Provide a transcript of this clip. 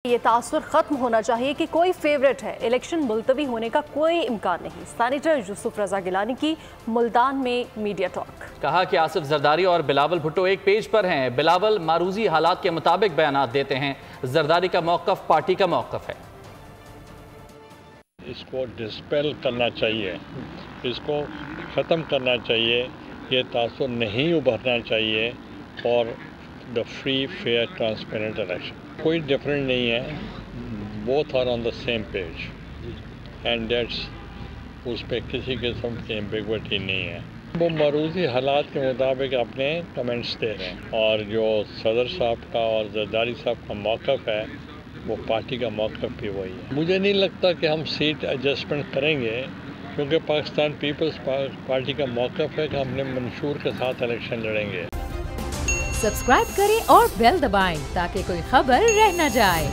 یہ تاثر ختم ہونا چاہیے کہ کوئی فیوریٹ ہے، الیکشن ملتوی ہونے کا کوئی امکان نہیں۔ سینیٹر یوسف رضا گیلانی کی ملتان میں میڈیا ٹاک۔ کہا کہ آصف زرداری اور بلاول بھٹو ایک پیج پر ہیں۔ بلاول معروضی حالات کے مطابق بیانات دیتے ہیں، زرداری کا موقف پارٹی کا موقف ہے۔ اس کو ڈسپیل کرنا چاہیے، اس کو ختم کرنا چاہیے، یہ تاثر نہیں ابھرنا چاہیے اور the free fair transparent election. کوئی ڈفرینٹ نہیں ہے، both are on the same page and that's, اس پہ کسی قسم کی ایمبیگوٹی نہیں ہے۔ وہ معروضی حالات کے مطابق اپنے کمنٹس دے رہے ہیں، اور جو صدر صاحب کا اور زرداری صاحب کا موقف ہے وہ پارٹی کا موقف بھی وہی ہے۔ مجھے نہیں لگتا کہ ہم سیٹ ایڈجسٹمنٹ کریں گے، کیونکہ پاکستان پیپلز پارٹی کا موقف ہے کہ ہم نے منشور کے ساتھ الیکشن لڑیں گے۔ سبسکرائب کریں اور بیل دبائیں تاکہ کوئی خبر رہ نہ جائے۔